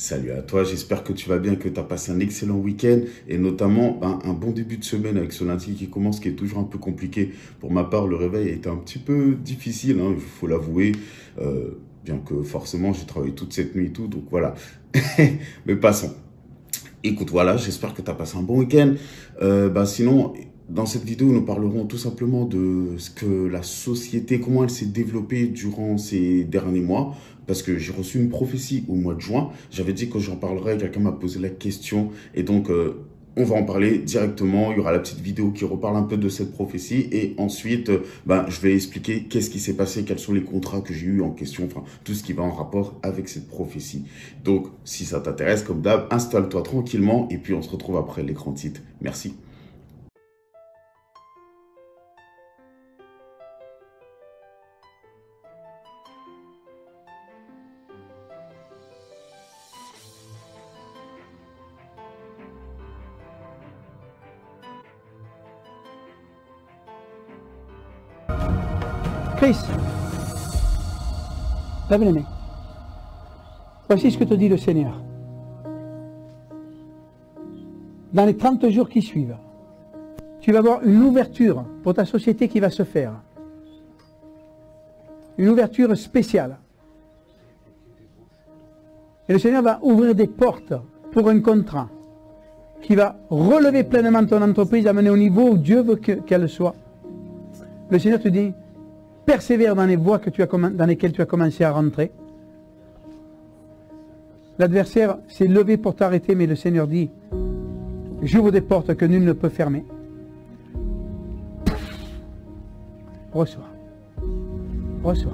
Salut à toi, j'espère que tu vas bien, que tu as passé un excellent week-end et notamment un bon début de semaine avec ce lundi qui commence, qui est toujours un peu compliqué. Pour ma part, le réveil a été un petit peu difficile, hein, il faut l'avouer, bien que forcément j'ai travaillé toute cette nuit et tout, donc voilà. Mais passons. Écoute, voilà, j'espère que tu as passé un bon week-end. Sinon, dans cette vidéo, nous parlerons tout simplement de ce que la société, comment elle s'est développée durant ces derniers mois. Parce que j'ai reçu une prophétie au mois de juin. J'avais dit que j'en parlerais, quelqu'un m'a posé la question. Et donc, on va en parler directement. Il y aura la petite vidéo qui reparle un peu de cette prophétie. Et ensuite, je vais expliquer qu'est-ce qui s'est passé, quels sont les contrats que j'ai eu en question. Enfin, tout ce qui va en rapport avec cette prophétie. Donc, si ça t'intéresse, comme d'hab, installe-toi tranquillement. Et puis, on se retrouve après l'écran titre. Merci. Chris, lève les mains. Voici ce que te dit le Seigneur. Dans les 30 jours qui suivent, tu vas avoir une ouverture pour ta société qui va se faire. Une ouverture spéciale. Et le Seigneur va ouvrir des portes pour un contrat qui va relever pleinement ton entreprise, amener au niveau où Dieu veut qu'elle soit. Le Seigneur te dit, persévère dans les voies dans lesquelles tu as commencé à rentrer. L'adversaire s'est levé pour t'arrêter, mais le Seigneur dit, j'ouvre des portes que nul ne peut fermer. Reçois. Reçois.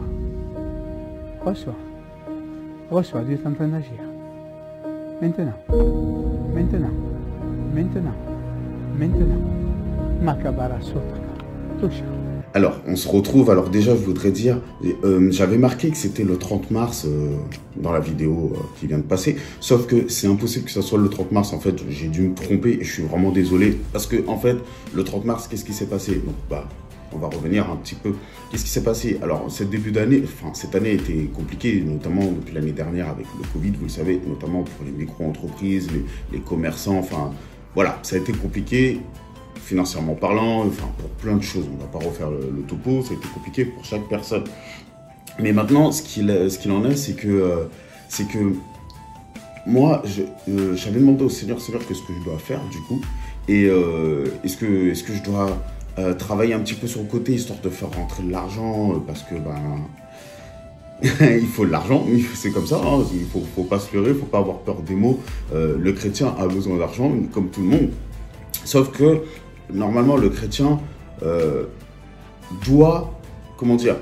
Reçois. Reçois. Dieu est en train d'agir. Maintenant. Maintenant. Maintenant. Maintenant. Makabara Sotra. Touche. Alors, on se retrouve. Alors déjà, je voudrais dire, j'avais marqué que c'était le 30 mars dans la vidéo qui vient de passer. Sauf que c'est impossible que ça soit le 30 mars. En fait, j'ai dû me tromper et je suis vraiment désolé. Parce que, en fait, le 30 mars, qu'est-ce qui s'est passé? Donc, on va revenir un petit peu. Qu'est-ce qui s'est passé? Alors, cette année était compliquée, notamment depuis l'année dernière avec le Covid, vous le savez, notamment pour les micro-entreprises, les commerçants, enfin, voilà, ça a été compliqué. Financièrement parlant, enfin pour plein de choses, on ne va pas refaire le topo, ça a été compliqué pour chaque personne. Mais maintenant, ce qu'il en est, c'est que moi, j'avais demandé au Seigneur, qu'est-ce que je dois faire du coup, et est-ce que je dois travailler un petit peu sur le côté, histoire de faire rentrer de l'argent, parce que il faut de l'argent, c'est comme ça, hein, il faut pas se leurrer, il ne faut pas avoir peur des mots. Le chrétien a besoin d'argent, comme tout le monde, sauf que normalement, le chrétien doit, comment dire,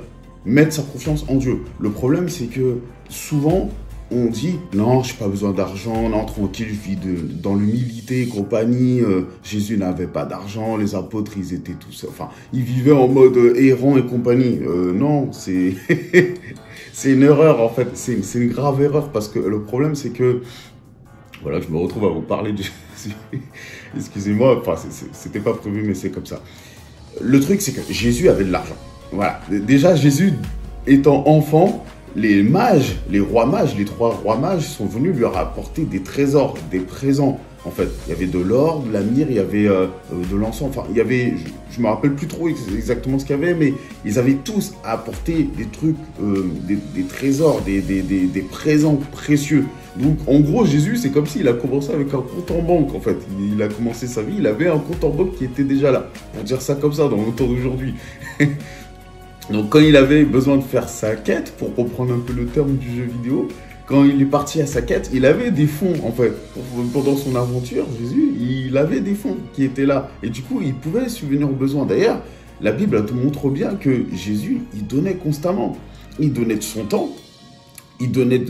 mettre sa confiance en Dieu. Le problème, c'est que souvent, on dit « Non, je n'ai pas besoin d'argent, non, tranquille, je vis dans l'humilité et compagnie. Jésus n'avait pas d'argent, les apôtres, ils étaient tous... Enfin, ils vivaient en mode errant et compagnie. » Non, c'est c'est une erreur, en fait. C'est une grave erreur parce que le problème, c'est que... Voilà, je me retrouve à vous parler de... Excusez-moi, enfin, c'était pas prévu, mais c'est comme ça. Le truc, c'est que Jésus avait de l'argent. Voilà. Déjà, Jésus étant enfant, les mages, les rois mages, les 3 rois mages sont venus lui rapporter des trésors, des présents. En fait, il y avait de l'or, de la myrrhe, il y avait de l'encens. Enfin, il y avait, je me rappelle plus trop exactement ce qu'il y avait, mais ils avaient tous apporté des trucs, des trésors, des présents précieux. Donc, en gros, Jésus, c'est comme s'il a commencé avec un compte en banque, en fait. Il a commencé sa vie, il avait un compte en banque qui était déjà là. Pour dire ça comme ça, dans le temps d'aujourd'hui. Donc, quand il avait besoin de faire sa quête, pour reprendre un peu le terme du jeu vidéo, quand il est parti à sa quête, il avait des fonds, en fait. Pendant son aventure, Jésus, il avait des fonds qui étaient là. Et du coup, il pouvait subvenir aux besoins. D'ailleurs, la Bible te montre bien que Jésus, il donnait constamment. Il donnait de son temps. Il donnait il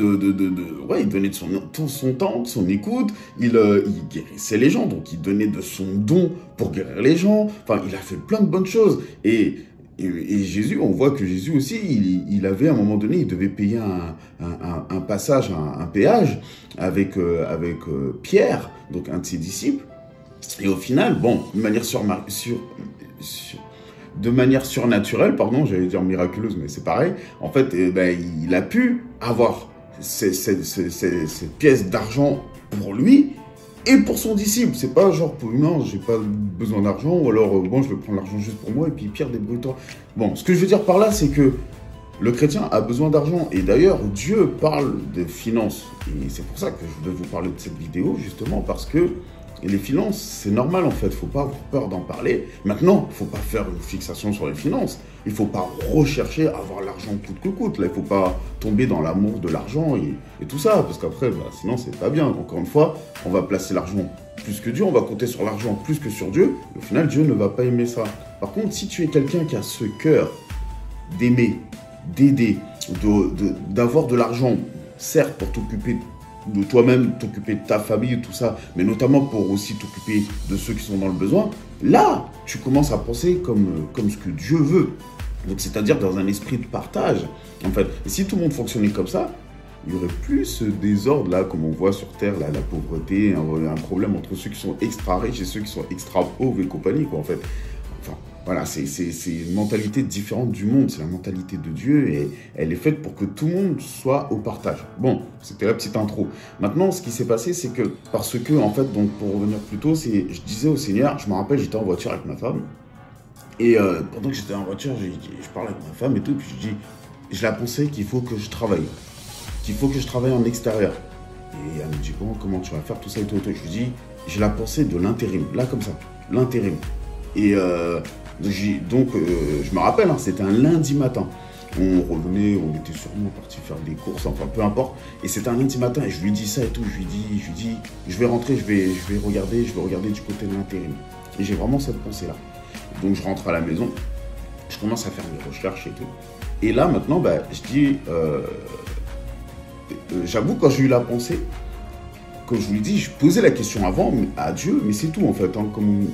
donnait de son temps, de son écoute, il guérissait les gens, donc il donnait de son don pour guérir les gens. Enfin, il a fait plein de bonnes choses. Et Jésus, on voit que Jésus aussi, il avait à un moment donné, il devait payer un passage, un péage avec Pierre, donc un de ses disciples. Et au final, bon, de manière surnaturelle, pardon, j'allais dire miraculeuse, mais c'est pareil. En fait, il a pu avoir cette pièce d'argent pour lui et pour son disciple. C'est pas genre, non, j'ai pas besoin d'argent, ou alors, bon, je vais prendre l'argent juste pour moi, et puis Pierre, débrouille-toi. Bon, ce que je veux dire par là, c'est que le chrétien a besoin d'argent. Et d'ailleurs, Dieu parle de finances. Et c'est pour ça que je voulais vous parler de cette vidéo, justement, parce que les finances, c'est normal, en fait. Il ne faut pas avoir peur d'en parler. Maintenant, il ne faut pas faire une fixation sur les finances. Il ne faut pas rechercher à avoir l'argent coûte que coûte. Là, il ne faut pas tomber dans l'amour de l'argent et tout ça. Parce qu'après, bah, sinon, c'est pas bien. Encore une fois, on va placer l'argent plus que Dieu. On va compter sur l'argent plus que sur Dieu. Et au final, Dieu ne va pas aimer ça. Par contre, si tu es quelqu'un qui a ce cœur d'aimer, d'aider, d'avoir de l'argent, certes, pour t'occuper de toi-même, t'occuper de ta famille, tout ça, mais notamment pour aussi t'occuper de ceux qui sont dans le besoin, là, tu commences à penser comme ce que Dieu veut. Donc, c'est-à-dire dans un esprit de partage, en fait. Et si tout le monde fonctionnait comme ça, il n'y aurait plus ce désordre, là, comme on voit sur Terre, là, la pauvreté, un problème entre ceux qui sont extra riches et ceux qui sont extra pauvres et compagnie, quoi, en fait. Enfin, voilà, c'est une mentalité différente du monde, c'est la mentalité de Dieu et elle est faite pour que tout le monde soit au partage. Bon, c'était la petite intro. Maintenant, ce qui s'est passé, c'est que, parce que, en fait, donc pour revenir plus tôt, je disais au Seigneur, je me rappelle, j'étais en voiture avec ma femme et pendant que j'étais en voiture, je parlais avec ma femme et tout, puis je la pensais qu'il faut que je travaille en extérieur. Et elle me dit, bon, comment tu vas faire tout ça et tout, et tout. Je lui dis, j'ai la pensée de l'intérim, là comme ça, l'intérim. Et donc, je me rappelle, hein, c'était un lundi matin. On revenait, on était sûrement parti faire des courses, enfin peu importe. Et c'était un lundi matin et je lui dis ça et tout. Je lui dis, je vais rentrer, je vais regarder du côté de l'intérim. Et j'ai vraiment cette pensée-là. Donc je rentre à la maison, je commence à faire mes recherches et tout. Et là maintenant, bah, je dis, j'avoue quand j'ai eu la pensée, comme je vous l'ai dit, je posais la question avant à Dieu, mais c'est tout en fait. Hein, comme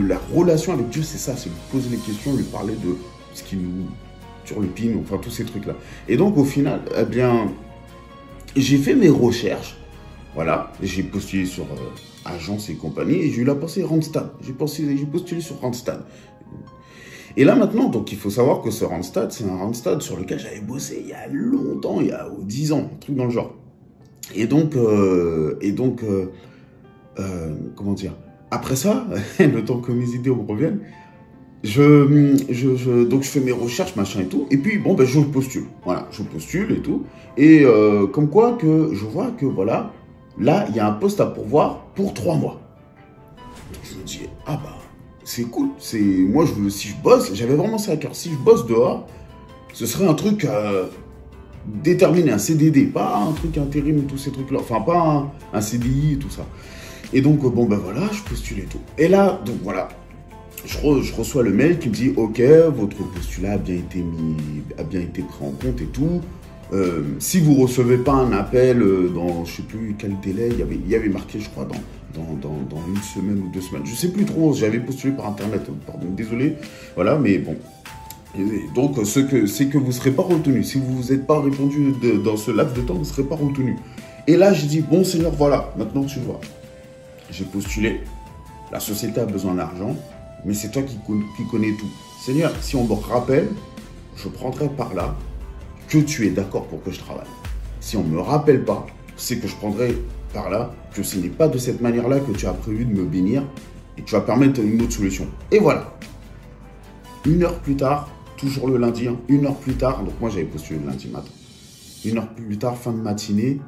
la relation avec Dieu, c'est ça, c'est lui poser les questions, lui parler de ce qui nous turlupine, enfin tous ces trucs-là. Et donc au final, eh bien, j'ai fait mes recherches, voilà, j'ai postulé sur agence et compagnie, et j'ai eu la pensée Randstad. J'ai postulé sur Randstad. Et là maintenant, donc il faut savoir que ce Randstad, c'est un Randstad sur lequel j'avais bossé il y a longtemps, il y a 10 ans, un truc dans le genre. Et donc, comment dire, après ça, le temps que mes idées me reviennent, donc je fais mes recherches, machin et tout, et puis bon, ben je postule, voilà, je postule et tout, et comme quoi que je vois que voilà, là, il y a un poste à pourvoir pour 3 mois. Donc je me dis, ah bah, c'est cool, moi, si je bosse, j'avais vraiment ça à cœur, si je bosse dehors, ce serait un truc déterminé, un CDD, pas un truc intérim, tous ces trucs-là, enfin pas un CDI et tout ça. Et donc, bon ben voilà, je postule et tout. Et là, donc voilà, je reçois le mail qui me dit, ok, votre postulat a bien été pris en compte et tout. Si vous ne recevez pas un appel dans, je ne sais plus quel délai, il y avait marqué, je crois, dans 1 semaine ou 2 semaines. Je ne sais plus trop, j'avais postulé par Internet, pardon, désolé, voilà, mais bon. Et donc, c'est que vous ne serez pas retenu. Si vous n'êtes pas répondu dans ce laps de temps, vous ne serez pas retenu. Et là, j'ai dit, bon Seigneur, voilà, maintenant tu vois. J'ai postulé, la société a besoin d'argent, mais c'est toi qui connais tout. Seigneur, si on me rappelle, je prendrai par là que tu es d'accord pour que je travaille. Si on ne me rappelle pas, c'est que je prendrai par là que ce n'est pas de cette manière-là que tu as prévu de me bénir et tu vas permettre une autre solution. Et voilà. 1 heure plus tard, toujours le lundi, hein, 1 heure plus tard, donc moi j'avais postulé le lundi matin. 1 heure plus tard, fin de matinée,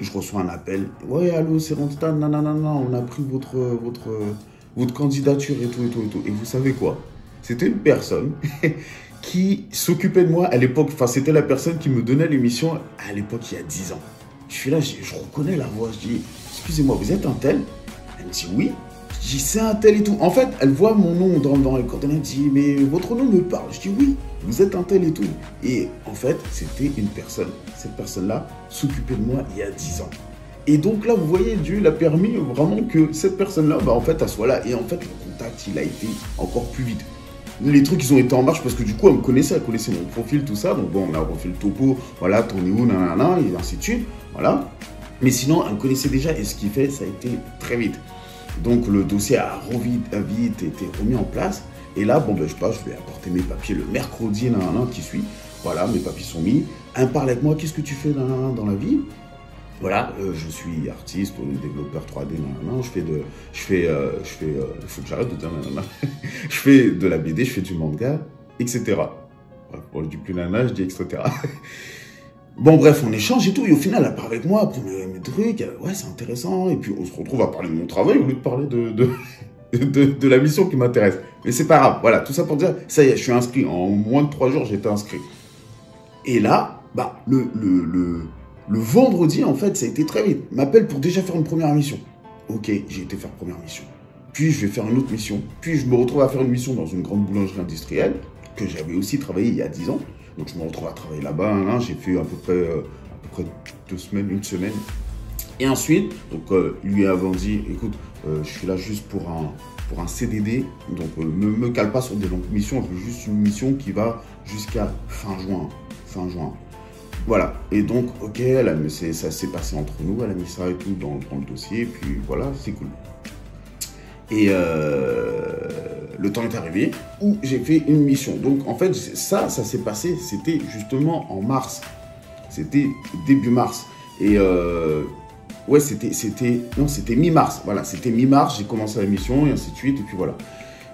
je reçois un appel. Ouais, allô, c'est Randstad, nanana, on a pris votre candidature et tout. Et vous savez quoi? C'était une personne qui s'occupait de moi à l'époque, enfin c'était la personne qui me donnait l'émission à l'époque il y a 10 ans. Je suis là, je reconnais la voix, je dis, excusez-moi, vous êtes un tel? Elle me dit oui. Je dis, c'est un tel et tout. En fait, elle voit mon nom dans les coordonnées, elle dit, mais votre nom me parle. Je dis, oui, vous êtes un tel et tout. Et en fait, c'était une personne. Cette personne-là s'occupait de moi il y a 10 ans. Et donc là, vous voyez, Dieu l'a permis vraiment que cette personne-là, bah, en fait, elle soit là. Et en fait, le contact, il a été encore plus vite. Les trucs, ils ont été en marche parce que du coup, elle me connaissait, elle connaissait mon profil, tout ça. Donc bon, on a refait le topo, voilà, t'en es où, nanana, et ainsi de suite. Voilà. Mais sinon, elle me connaissait déjà et ce qui fait, ça a été très vite. Donc le dossier a vite été remis en place. Et là, bon, ben, je vais apporter mes papiers le mercredi qui suit. Voilà, mes papiers sont mis. elle me parle avec moi, qu'est-ce que tu fais dans la vie? Voilà, je suis artiste, développeur 3D, nanana, il faut que j'arrête de dire nanana. Je fais de la BD, je fais du manga, etc. Bref, bon, je dis plus nanana, je dis etc. Bon, bref, on échange et tout, et au final, elle parle avec moi pour mes trucs, ouais, c'est intéressant, et puis on se retrouve à parler de mon travail au lieu de parler de la mission qui m'intéresse. Mais c'est pas grave, voilà, tout ça pour dire, ça y est, je suis inscrit, en moins de 3 jours, j'ai été inscrit. Et là, bah, le vendredi, en fait, ça a été très vite. Il m'appelle pour déjà faire une première mission. Ok, j'ai été faire première mission. Puis je vais faire une autre mission. Puis je me retrouve à faire une mission dans une grande boulangerie industrielle, que j'avais aussi travaillé il y a 10 ans. Donc je me retrouve à travailler là-bas. Hein, j'ai fait à peu près 2 semaines, 1 semaine. Et ensuite, donc lui avant dit, écoute, je suis là juste pour un CDD. Donc ne me cale pas sur des longues missions. Je veux juste une mission qui va jusqu'à fin juin. Voilà, et donc, ok, ça s'est passé entre nous, elle a mis ça et tout dans le dossier, puis voilà, c'est cool. Et le temps est arrivé où j'ai fait une mission. Donc, en fait, ça s'est passé, c'était justement en mars. C'était début mars. Et ouais, c'était mi-mars. Voilà, c'était mi-mars, j'ai commencé la mission, et ainsi de suite, et puis voilà.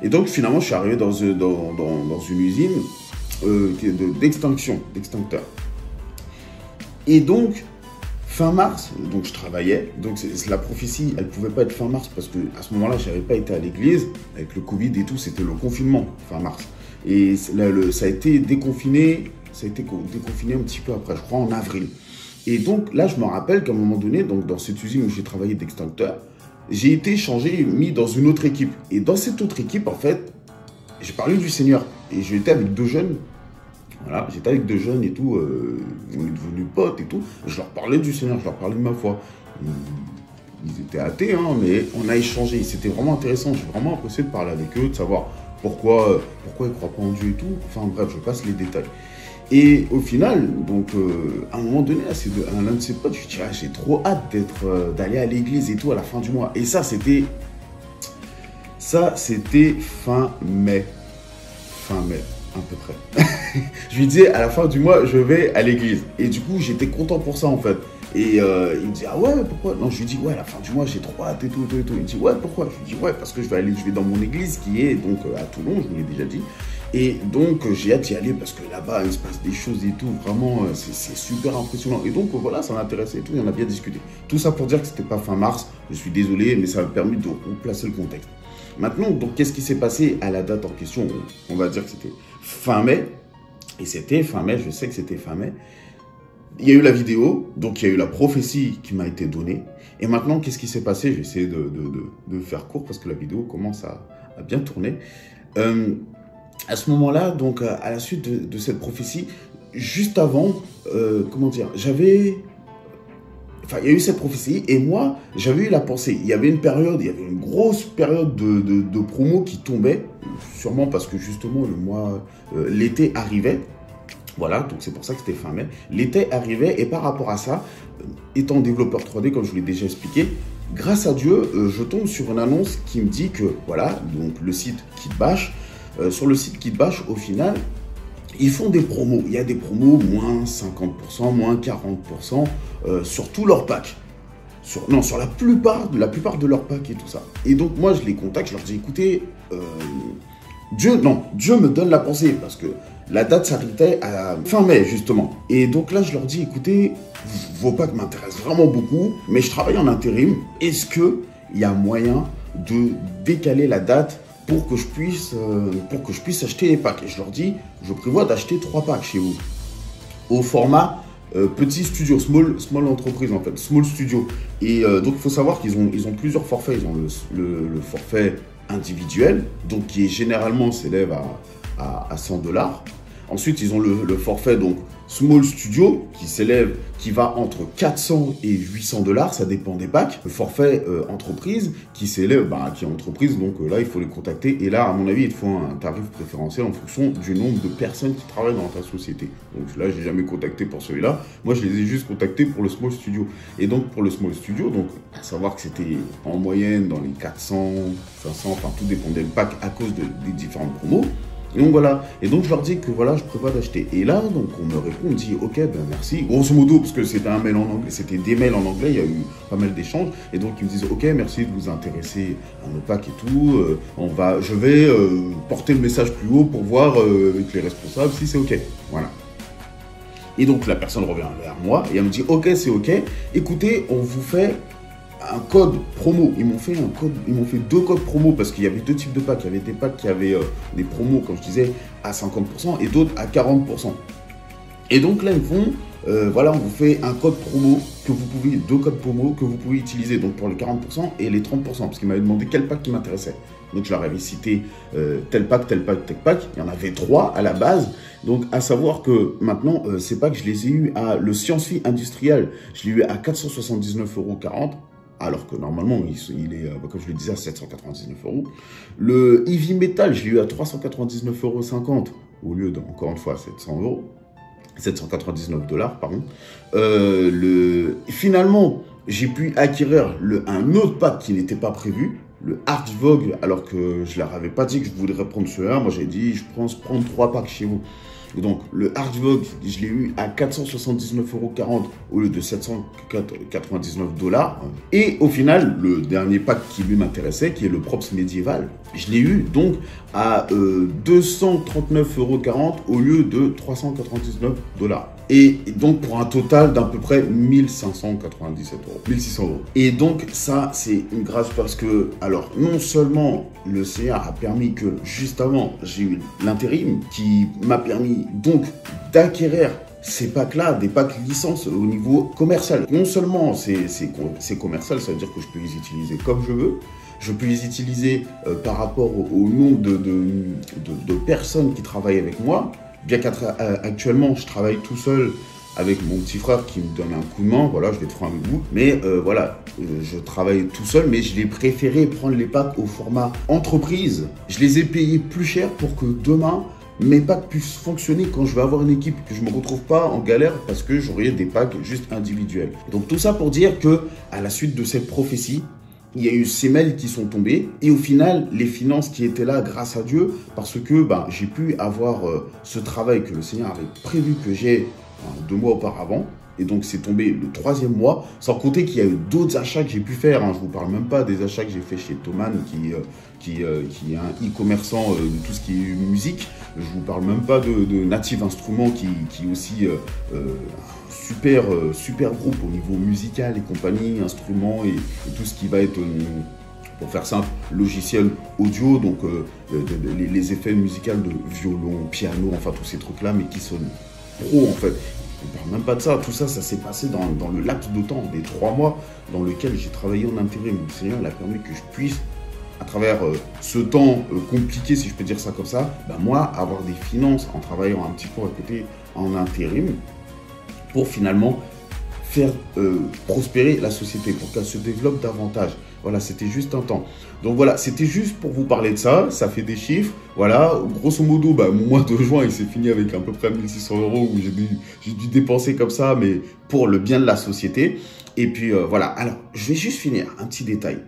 Et donc, finalement, je suis arrivé dans une usine d'extincteur. Et donc, fin mars, donc je travaillais, donc la prophétie, elle ne pouvait pas être fin mars parce qu'à ce moment-là, je n'avais pas été à l'église, avec le Covid et tout, c'était le confinement, fin mars. Et là, ça a été déconfiné un petit peu après, je crois en avril. Et donc là, je me rappelle qu'à un moment donné, donc dans cette usine où j'ai travaillé d'extincteur, j'ai été changé, mis dans une autre équipe. Et dans cette autre équipe, en fait, j'ai parlé du Seigneur. Et j'étais avec 2 jeunes. Voilà, j'étais avec 2 jeunes et tout, on est devenus potes et tout. Je leur parlais du Seigneur, je leur parlais de ma foi. Ils étaient athées, hein, mais on a échangé. C'était vraiment intéressant. J'ai vraiment apprécié de parler avec eux, de savoir pourquoi ils ne croient pas en Dieu et tout. Enfin bref, je passe les détails. Et au final, donc, à un moment donné, à l'un de ses potes, je lui dis, ah, j'ai trop hâte d'aller à l'église et tout à la fin du mois. Et ça, c'était fin mai. Fin mai. À peu près. Je lui disais, à la fin du mois, je vais à l'église. Et du coup, j'étais content pour ça, en fait. Et il me dit, ah ouais, pourquoi? Non, je lui dis, ouais, à la fin du mois, j'ai trop hâte et tout. Il me dit, ouais, pourquoi? Je lui dis, ouais, parce que je vais dans mon église qui est donc à Toulon, je vous l'ai déjà dit. Et donc, j'ai hâte d'y aller parce que là-bas, il se passe des choses et tout. Vraiment, c'est super impressionnant. Et donc, voilà, ça m'intéressait et tout. Et on a bien discuté. Tout ça pour dire que c'était pas fin mars. Je suis désolé, mais ça m'a permis de replacer le contexte. Maintenant, donc, qu'est-ce qui s'est passé à la date en question? On va dire que c'était fin mai. Et c'était fin mai, je sais que c'était fin mai. Il y a eu la vidéo, donc il y a eu la prophétie qui m'a été donnée. Et maintenant, qu'est-ce qui s'est passé? Je vais essayer de faire court parce que la vidéo commence à bien tourner. À ce moment-là, donc à la suite de cette prophétie, juste avant, comment dire, il y a eu cette prophétie et moi, j'avais eu la pensée. Il y avait une grosse période de promo qui tombait, sûrement parce que justement l'été arrivait. Voilà, donc c'est pour ça que c'était fin mai. L'été arrivait et par rapport à ça, étant développeur 3D, comme je vous l'ai déjà expliqué, grâce à Dieu, je tombe sur une annonce qui me dit que, voilà, donc le site Kitbash, sur le site Kitbash, au final, ils font des promos. Il y a des promos moins 50%, moins 40% sur tous leurs packs. Sur la plupart de leurs packs et tout ça. Et donc moi, je les contacte, je leur dis, écoutez, Dieu me donne la pensée parce que la date s'arrêtait à fin mai, justement. Et donc là, je leur dis, écoutez, vos packs m'intéressent vraiment beaucoup, mais je travaille en intérim. Est-ce qu'il y a moyen de décaler la date pour que je puisse acheter les packs? Et je leur dis, je prévois d'acheter 3 packs chez vous. Au format petit studio, small entreprise en fait, small studio. Et donc il faut savoir qu'ils ont plusieurs forfaits. Ils ont le forfait individuel, donc qui généralement s'élève à 100 $. Ensuite, ils ont le forfait donc Small Studio qui va entre 400 et 800 $, ça dépend des packs. Le forfait entreprise qui s'élève, qui est entreprise, donc là il faut les contacter. Et là, à mon avis, il te faut un tarif préférentiel en fonction du nombre de personnes qui travaillent dans ta société. Donc là, j'ai jamais contacté pour celui-là. Moi, je les ai juste contactés pour le Small Studio. Et donc pour le Small Studio, donc à savoir que c'était en moyenne dans les 400, 500, enfin tout dépendait du pack à cause des différentes promos. Et donc voilà, et donc je leur dis que voilà, je prévois d'acheter. Et là, donc on me répond, on me dit ok, ben merci. Grosso modo, parce que c'était un mail en anglais, c'était des mails en anglais, il y a eu pas mal d'échanges. Et donc ils me disent ok, merci de vous intéresser à nos packs et tout. Je vais porter le message plus haut pour voir avec les responsables si c'est ok. Voilà. Et donc la personne revient vers moi et elle me dit ok, c'est ok. Écoutez, on vous fait un code promo. Ils m'ont fait 2 codes promo parce qu'il y avait 2 types de packs. Il y avait des packs qui avaient des promos, comme je disais, à 50% et d'autres à 40%. Et donc là, ils me font, voilà, on vous fait un code promo que vous pouvez, 2 codes promo que vous pouvez utiliser, donc pour les 40% et les 30%, parce qu'ils m'avaient demandé quel pack qui m'intéressait. Donc je leur avais cité tel pack, tel pack, tel pack. Il y en avait 3 à la base. Donc à savoir que maintenant, ces packs, je les ai eu à le Science-Fi industriel, je l'ai eu à 479,40 €. Alors que normalement, il est, comme je le disais, à 799 €. Le Heavy Metal, je l'ai eu à 399,50 € au lieu de, encore une fois, 700 €. 799 $, pardon. Finalement, j'ai pu acquérir un autre pack qui n'était pas prévu, le Art Vogue, alors que je leur avais pas dit que je voudrais prendre cela. Moi, j'ai dit, je pense prendre 3 packs chez vous. Donc, le Art Vogue, je l'ai eu à 479,40 € au lieu de 799 $. Et au final, le dernier pack qui lui m'intéressait, qui est le Props Médiéval, je l'ai eu donc à 239,40 € au lieu de 399 $. Et donc, pour un total d'à peu près 1597 €, 1600 €. Et donc, ça, c'est une grâce parce que, alors, non seulement le Seigneur a permis que, juste avant, j'ai eu l'intérim qui m'a permis donc d'acquérir ces packs-là, des packs licence au niveau commercial. Non seulement c'est commercial, ça veut dire que je peux les utiliser comme je veux, je peux les utiliser par rapport au nombre de personnes qui travaillent avec moi, bien qu'actuellement je travaille tout seul avec mon petit frère qui me donne un coup de main, voilà, je vais être franc avec vous, mais voilà, je travaille tout seul, mais je l'ai préféré prendre les packs au format entreprise. Je les ai payés plus cher pour que demain, mes packs puissent fonctionner quand je vais avoir une équipe, que je ne me retrouve pas en galère parce que j'aurai des packs juste individuels. Donc tout ça pour dire que à la suite de cette prophétie, il y a eu ces mails qui sont tombés et au final, les finances qui étaient là grâce à Dieu, parce que j'ai pu avoir ce travail que le Seigneur avait prévu que j'ai 2 mois auparavant. Et donc, c'est tombé le 3e mois, sans compter qu'il y a eu d'autres achats que j'ai pu faire. Je ne vous parle même pas des achats que j'ai fait chez Thomann, qui est un e-commerçant de tout ce qui est musique. Je ne vous parle même pas de Native Instruments, qui est aussi super groupe au niveau musical et compagnie, instruments et tout ce qui va être, pour faire simple, logiciel audio, donc les effets musicaux de violon, piano, enfin tous ces trucs-là, mais qui sonnent pro en fait. On ne parle même pas de ça. Tout ça, ça s'est passé dans le laps de temps, des 3 mois dans lequel j'ai travaillé en intérim. Le Seigneur a permis que je puisse, à travers ce temps compliqué, si je peux dire ça comme ça, moi, avoir des finances en travaillant un petit peu à côté en intérim pour finalement faire prospérer la société, pour qu'elle se développe davantage. Voilà, c'était juste un temps. Donc voilà, c'était juste pour vous parler de ça. Ça fait des chiffres. Voilà, grosso modo, mon mois de juin, il s'est fini avec à peu près 1600 € où j'ai dû dépenser comme ça, mais pour le bien de la société. Et puis voilà, alors, je vais juste finir un petit détail.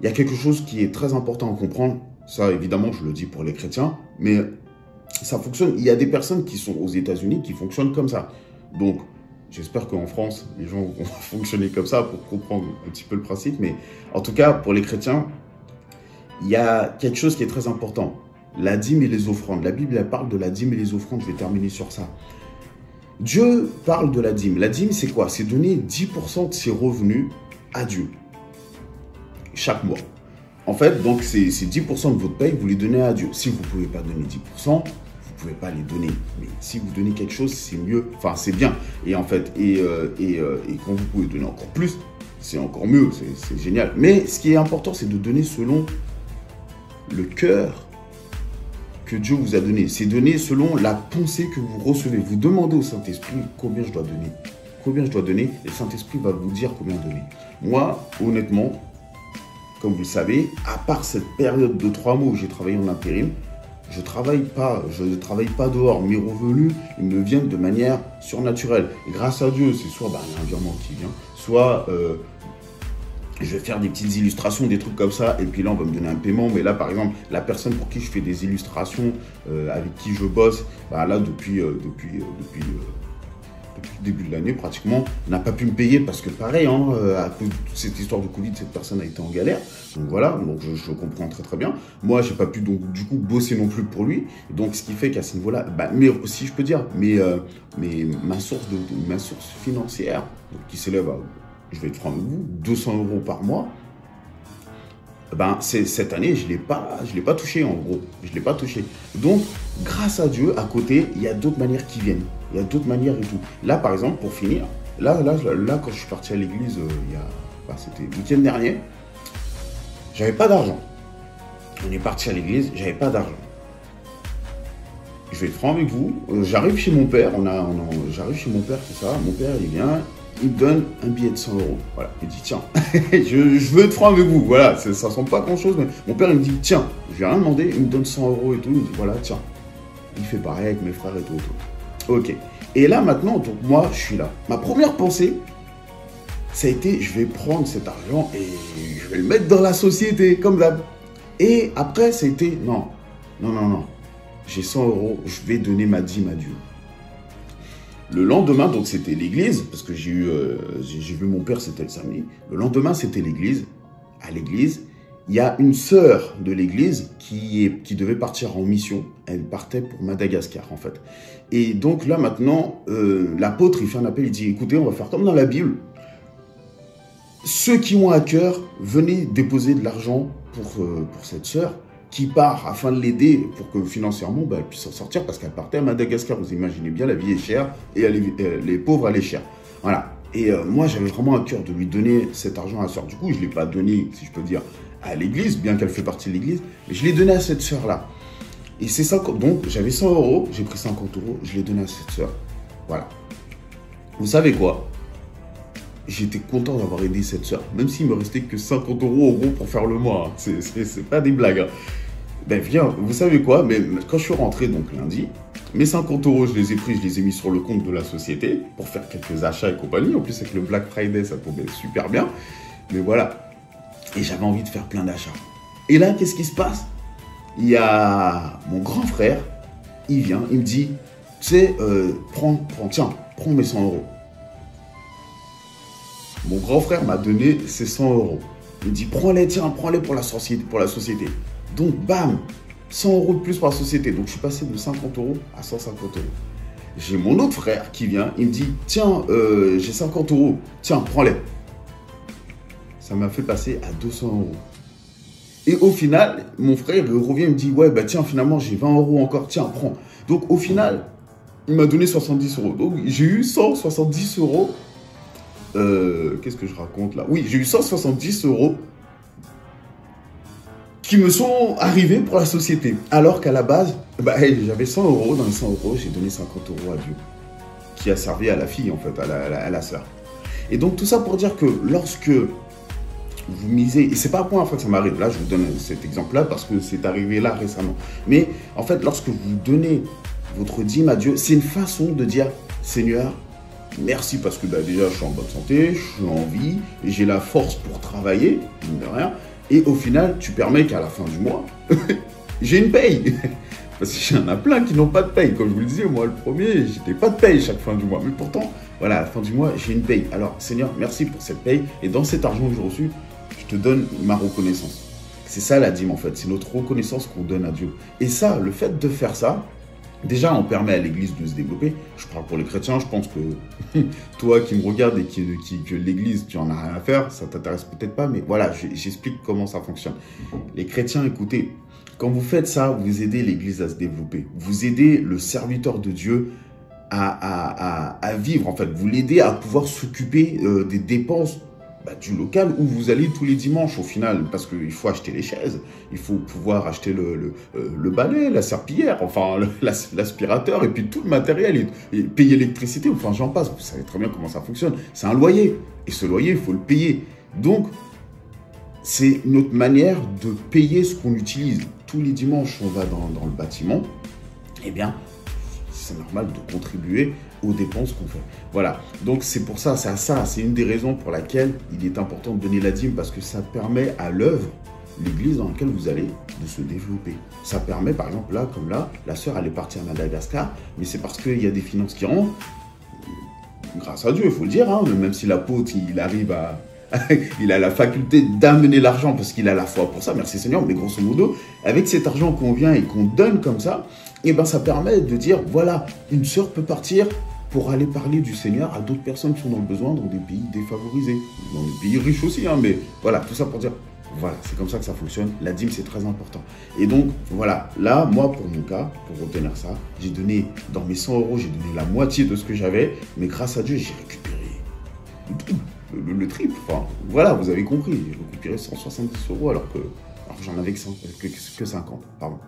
Il y a quelque chose qui est très important à comprendre. Ça, évidemment, je le dis pour les chrétiens, mais ça fonctionne. Il y a des personnes qui sont aux États-Unis qui fonctionnent comme ça. Donc, j'espère qu'en France, les gens vont fonctionner comme ça pour comprendre un petit peu le principe. Mais en tout cas, pour les chrétiens, il y a quelque chose qui est très important. La dîme et les offrandes. La Bible, elle parle de la dîme et les offrandes. Je vais terminer sur ça. Dieu parle de la dîme. La dîme, c'est quoi? C'est donner 10% de ses revenus à Dieu. Chaque mois. En fait, donc, c'est 10% de votre paye, vous les donnez à Dieu. Si vous ne pouvez pas donner 10%, vous ne pouvez pas les donner. Mais si vous donnez quelque chose, c'est mieux. Enfin, c'est bien. Et en fait, quand vous pouvez donner encore plus, c'est encore mieux. C'est génial. Mais ce qui est important, c'est de donner selon le cœur que Dieu vous a donné. C'est donner selon la pensée que vous recevez. Vous demandez au Saint-Esprit combien je dois donner. Combien je dois donner. Et le Saint-Esprit va vous dire combien donner. Moi, honnêtement, comme vous le savez, à part cette période de 3 mois où j'ai travaillé en intérim, je ne travaille pas dehors. Mes revenus, ils me viennent de manière surnaturelle. Et grâce à Dieu, c'est soit il y a un virement qui vient, soit je vais faire des petites illustrations, des trucs comme ça, et puis là, on va me donner un paiement. Mais là, par exemple, la personne pour qui je fais des illustrations, avec qui je bosse, bah là, depuis le début de l'année, pratiquement, n'a pas pu me payer parce que, pareil, hein, à cause de toute cette histoire de Covid, cette personne a été en galère. Donc voilà, donc je comprends très très bien. Moi, j'ai pas pu, donc, du coup, bosser non plus pour lui. Donc, ce qui fait qu'à ce niveau-là, bah, mais si je peux dire, ma source financière, donc, qui s'élève à, je vais être franc avec vous, 200 € par mois, ben, cette année, je l'ai pas touché, en gros. Je ne l'ai pas touché. Donc, grâce à Dieu, à côté, il y a d'autres manières qui viennent. Il y a d'autres manières et tout. Là, par exemple, pour finir, là quand je suis parti à l'église, c'était le week-end dernier, j'avais pas d'argent. On est parti à l'église, j'avais pas d'argent. Je vais être franc avec vous, j'arrive chez mon père, j'arrive chez mon père, c'est ça, mon père, il vient, il me donne un billet de 100 €. Voilà, il dit, tiens, je veux être franc avec vous, voilà, ça ne ressemble pas à grand-chose, mais mon père, il me dit, tiens, je lui ai rien demandé, il me donne 100 € et tout, il me dit, voilà, tiens. Il fait pareil avec mes frères et tout. Ok. Et là, maintenant, donc moi, je suis là. Ma première pensée, ça a été, je vais prendre cet argent et je vais le mettre dans la société, comme d'hab. Et après, ça a été, non. J'ai 100 €, je vais donner ma dîme à Dieu. Le lendemain, donc c'était l'église, parce que j'ai vu mon père, c'était le samedi. Le lendemain, c'était l'église. À l'église, il y a une sœur de l'église qui devait partir en mission. Elle partait pour Madagascar, en fait. Et donc là, maintenant, l'apôtre, il fait un appel, il dit, écoutez, on va faire comme dans la Bible. Ceux qui ont à cœur, venez déposer de l'argent pour cette sœur qui part afin de l'aider pour que financièrement, elle puisse s'en sortir parce qu'elle partait à Madagascar. Vous imaginez bien, la vie est chère et les pauvres, elle est chère. Voilà. Et moi, j'avais vraiment à cœur de lui donner cet argent à la sœur. Du coup, je ne l'ai pas donné, si je peux dire, à l'église, bien qu'elle fait partie de l'église, mais je l'ai donné à cette sœur-là. Et c'est ça, donc j'avais 100 €, j'ai pris 50 €, je l'ai donné à cette sœur. Voilà. Vous savez quoi? J'étais content d'avoir aidé cette sœur, même s'il me restait que 50 € en gros pour faire le mois. Hein. C'est pas des blagues. Hein. Ben viens, vous savez quoi? Mais quand je suis rentré donc lundi, mes 50 €, je les ai pris, je les ai mis sur le compte de la société pour faire quelques achats et compagnie. En plus, avec le Black Friday, ça tombait super bien. Mais voilà. Et j'avais envie de faire plein d'achats. Et là, qu'est-ce qui se passe? Il y a mon grand frère, il vient, il me dit, tu sais, prends mes 100 €. Mon grand frère m'a donné ses 100 €. Il me dit, prends-les pour la société. Donc, bam, 100 € de plus pour la société. Donc, je suis passé de 50 € à 150 €. J'ai mon autre frère qui vient, il me dit, tiens, j'ai 50 €, tiens, prends-les. Ça m'a fait passer à 200 €. Et au final, mon frère il revient, il me dit, ouais, bah tiens, finalement, j'ai 20 € encore, tiens, prends. Donc, au final, il m'a donné 70 €. Donc, j'ai eu 170 €. Qu'est-ce que je raconte là? Oui, j'ai eu 170 € qui me sont arrivés pour la société. Alors qu'à la base, j'avais 100 €. Dans les 100 €, j'ai donné 50 € à Dieu, qui a servi à la fille, en fait, à la sœur. Et donc, tout ça pour dire que lorsque vous misez, et c'est pas la première fois que ça m'arrive, là, je vous donne cet exemple-là parce que c'est arrivé là récemment. Mais en fait, lorsque vous donnez votre dîme à Dieu, c'est une façon de dire, Seigneur, merci parce que déjà je suis en bonne santé, je suis en vie, et j'ai la force pour travailler, mine de rien. Et au final, tu permets qu'à la fin du mois, j'ai une paye. Parce qu'il y en a plein qui n'ont pas de paye. Comme je vous le disais, moi le premier, je n'ai pas de paye chaque fin du mois. Mais pourtant, voilà, à la fin du mois, j'ai une paye. Alors Seigneur, merci pour cette paye. Et dans cet argent que j'ai reçu, je te donne ma reconnaissance. C'est ça la dîme en fait, c'est notre reconnaissance qu'on donne à Dieu. Et ça, le fait de faire ça, déjà, on permet à l'Église de se développer. Je parle pour les chrétiens, je pense que toi qui me regardes et que l'Église, tu en as rien à faire, ça t'intéresse peut-être pas, mais voilà, j'explique comment ça fonctionne. Les chrétiens, écoutez, quand vous faites ça, vous aidez l'Église à se développer. Vous aidez le serviteur de Dieu à vivre, en fait. Vous l'aidez à pouvoir s'occuper des dépenses du local où vous allez tous les dimanches au final, parce qu'il faut acheter les chaises, il faut pouvoir acheter le balai, la serpillière, enfin l'aspirateur et puis tout le matériel et payer l'électricité, enfin j'en passe, vous savez très bien comment ça fonctionne, c'est un loyer et ce loyer il faut le payer, donc c'est notre manière de payer ce qu'on utilise. Tous les dimanches on va dans le bâtiment, eh bien c'est normal de contribuer aux dépenses qu'on fait. Voilà, donc c'est pour ça, c'est une des raisons pour laquelle il est important de donner la dîme, parce que ça permet à l'œuvre, l'église dans laquelle vous allez, de se développer. Ça permet, par exemple, là, comme là, la sœur, elle est partie à Madagascar, mais c'est parce qu'il y a des finances qui rentrent, grâce à Dieu, il faut le dire, hein, même si l'apôtre, il arrive à... il a la faculté d'amener l'argent parce qu'il a la foi pour ça, merci Seigneur, mais grosso modo, avec cet argent qu'on vient et qu'on donne comme ça, et ben ça permet de dire, voilà, une sœur peut partir pour aller parler du Seigneur à d'autres personnes qui sont dans le besoin, dans des pays défavorisés, dans des pays riches aussi, hein, mais voilà, tout ça pour dire, voilà, c'est comme ça que ça fonctionne, la dîme c'est très important. Et donc, voilà, là, moi, pour mon cas, pour retenir ça, j'ai donné, dans mes 100 €, j'ai donné la moitié de ce que j'avais, mais grâce à Dieu, j'ai récupéré le triple, enfin, voilà, vous avez compris, j'ai récupéré 170 € alors que j'en avais que 50, pardon.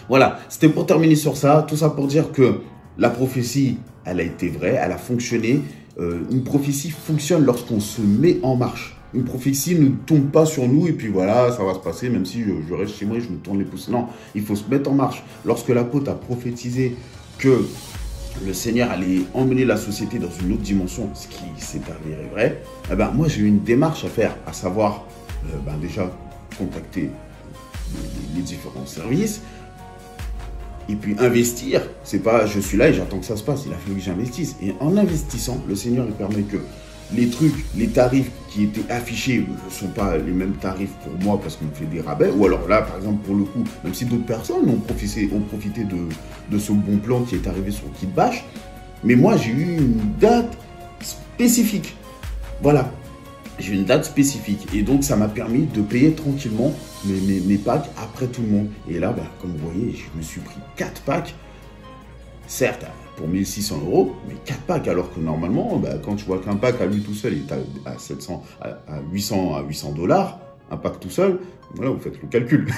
Voilà, c'était pour terminer sur ça, tout ça pour dire que la prophétie, elle a été vraie, elle a fonctionné. Une prophétie fonctionne lorsqu'on se met en marche. Une prophétie ne tombe pas sur nous et puis voilà, ça va se passer, même si je reste chez moi et je me tourne les pouces. Non, il faut se mettre en marche. Lorsque l'apôtre a prophétisé que le Seigneur allait emmener la société dans une autre dimension, ce qui s'est avéré vrai, eh ben, moi j'ai eu une démarche à faire, à savoir déjà contacter les différents services, et puis investir. C'est pas je suis là et j'attends que ça se passe, il a fallu que j'investisse. Et en investissant, le Seigneur il permet que les trucs, les tarifs qui étaient affichés ne sont pas les mêmes tarifs pour moi parce qu'on fait des rabais. Ou alors là, par exemple, pour le coup, même si d'autres personnes ont profité de ce bon plan qui est arrivé sur Kitbash, mais moi, j'ai eu une date spécifique. Voilà, j'ai eu une date spécifique. Et donc, ça m'a permis de payer tranquillement mes packs après tout le monde. Et là, comme vous voyez, je me suis pris 4 packs. Certes, pour 1600 €, mais 4 packs, alors que normalement, quand tu vois qu'un pack à lui tout seul est à 700, à 800 $, un pack tout seul, voilà, vous faites le calcul.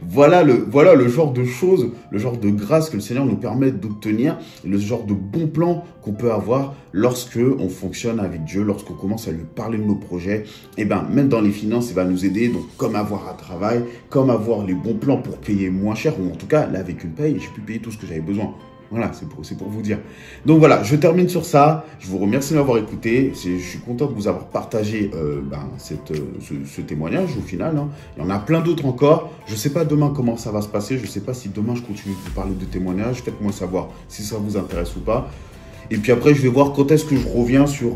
voilà le genre de choses, le genre de grâce que le Seigneur nous permet d'obtenir, le genre de bon plan qu'on peut avoir lorsque on fonctionne avec Dieu, lorsqu'on commence à lui parler de nos projets. Et même dans les finances, il va nous aider, donc comme avoir un travail, comme avoir les bons plans pour payer moins cher, ou en tout cas, là, avec une paye, j'ai pu payer tout ce que j'avais besoin. Voilà, c'est pour vous dire. Donc voilà, je termine sur ça. Je vous remercie de m'avoir écouté. Je suis content de vous avoir partagé ce témoignage au final. Hein. Il y en a plein d'autres encore. Je ne sais pas demain comment ça va se passer. Je ne sais pas si demain je continue de vous parler de témoignages. Faites-moi savoir si ça vous intéresse ou pas. Et puis après, je vais voir quand est-ce que je reviens sur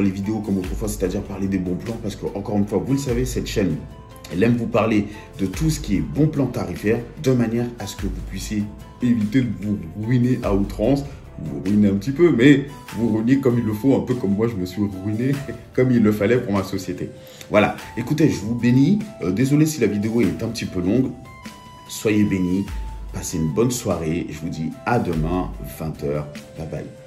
les vidéos comme autrefois, c'est-à-dire parler des bons plans. Parce que, encore une fois, vous le savez, cette chaîne, elle aime vous parler de tout ce qui est bon plan tarifaire, de manière à ce que vous puissiez éviter de vous ruiner à outrance. Vous ruinez un petit peu, mais vous ruinez comme il le faut, un peu comme moi je me suis ruiné, comme il le fallait pour ma société. Voilà, écoutez, je vous bénis. Désolé si la vidéo est un petit peu longue. Soyez bénis, passez une bonne soirée. Je vous dis à demain, 20 h. Bye bye.